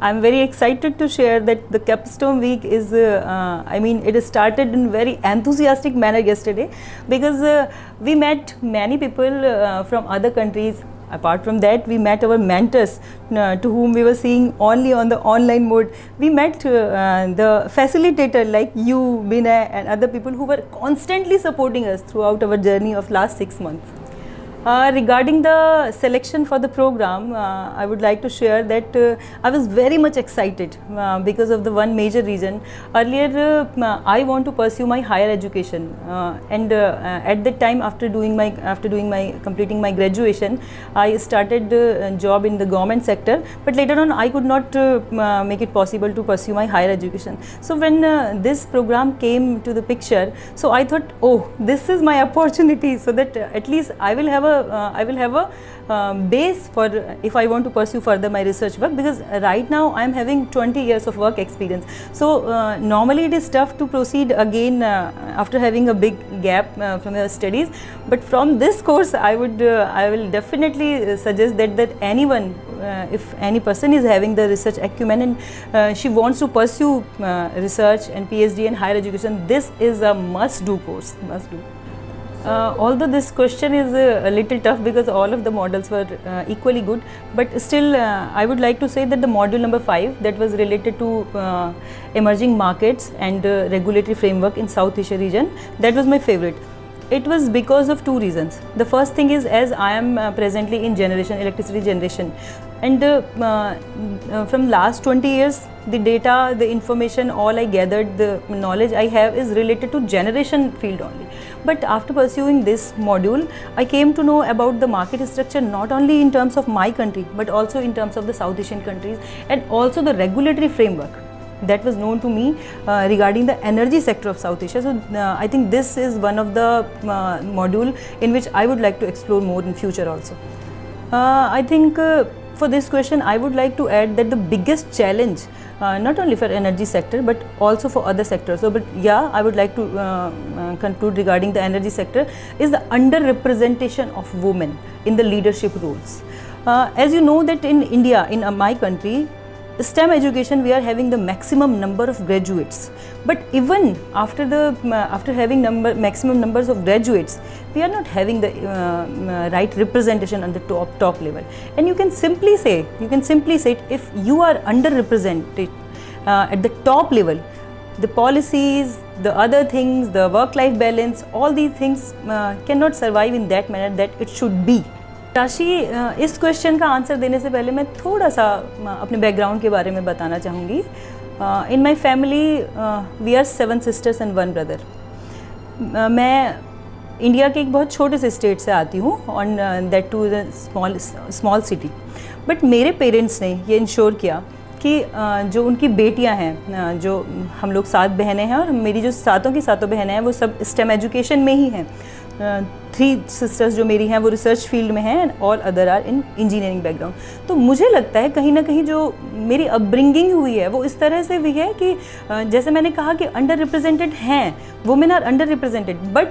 I'm very excited to share that the Capstone Week is, it started in very enthusiastic manner yesterday, because we met many people from other countries. Apart from that, we met our mentors to whom we were seeing only on the online mode. We met the facilitator like you, Binay, and other people who were constantly supporting us throughout our journey of last 6 months. Regarding the selection for the program, I would like to share that I was very much excited because of the one major reason. Earlier, I want to pursue my higher education, and at that time, after completing my graduation, I started a job in the government sector. But later on, I could not make it possible to pursue my higher education. So when this program came to the picture, so I thought, oh, this is my opportunity, so that at least I will have a base for if I want to pursue further my research work, because right now I am having 20 years of work experience. So normally it is tough to proceed again after having a big gap from your studies. But from this course, I will definitely suggest that anyone, if any person is having the research acumen and she wants to pursue research and PhD and higher education, this is a must-do course. Although this question is a little tough because all of the models were equally good, but still I would like to say that the module number 5, that was related to emerging markets and regulatory framework in South Asia region, that was my favorite. It was because of two reasons. The first thing is, as I am presently in electricity generation, and from last 20 years, the data, the information, all I gathered, the knowledge I have is related to generation field only. But after pursuing this module, I came to know about the market structure not only in terms of my country, but also in terms of the South Asian countries, and also the regulatory framework that was known to me regarding the energy sector of South Asia. So I think this is one of the module in which I would like to explore more in future also. I think for this question, I would like to add that the biggest challenge, not only for energy sector but also for other sectors. So, but yeah, I would like to conclude regarding the energy sector is the underrepresentation of women in the leadership roles. As you know that in India, in my country, STEM education, we are having the maximum number of graduates, but even after having maximum numbers of graduates, we are not having the right representation on the top level. And you can simply say it, if you are underrepresented at the top level, the policies, the other things, the work-life balance, all these things cannot survive in that manner that it should be. राशि, इस question का answer देने से पहले मैं थोड़ा सा अपने बैकग्राउंड के बारे में बताना चाहूँगी. In my family we are 7 sisters and 1 brother. मैं इंडिया के एक बहुत छोटे से स्टेट से आती हूँ, on that too small city. But मेरे पेरेंट्स ने ये इंश्योर किया कि जो उनकी बेटियां हैं, जो हम लोग 7 बहनें हैं, और मेरी जो सातों की सातों बहनें हैं वो सब स्टेम एजुकेशन में ही हैं. 3 सिस्टर्स जो मेरी हैं वो रिसर्च फील्ड में हैं, and all other are in engineering background. तो मुझे लगता है कहीं ना कहीं जो मेरी अपब्रिंगिंग हुई है वो इस तरह से हुई है कि जैसे मैंने कहा कि अंडर रिप्रेजेंटेड हैं, women are under represented, but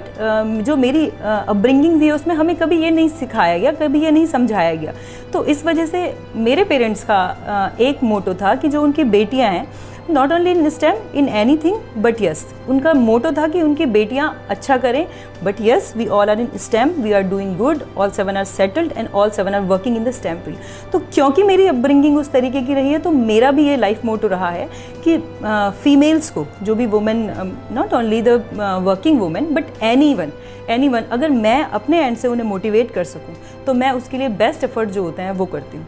जो मेरी अपब्रिंगिंग हुई है उसमें हमें कभी ये नहीं सिखाया गया, कभी ये नहीं समझाया गया. तो इस वजह से मेरे पेरेंट्स का एक मोटो था कि जो उनकी बेटियाँ हैं, not only in STEM, in anything, but yes, उनका मोटो था कि उनकी बेटियां अच्छा करें. But yes, we all are in STEM, we are doing good, all 7 are settled and all 7 are working in the STEM field. तो क्योंकि मेरी अपब्रिंगिंग उस तरीके की रही है, तो मेरा भी ये लाइफ मोटो रहा है कि फीमेल्स को, जो भी women, not only the working women but any one, अगर मैं अपने एंड से उन्हें मोटिवेट कर सकूँ तो मैं उसके लिए बेस्ट एफर्ट जो होते हैं वो करती हूँ.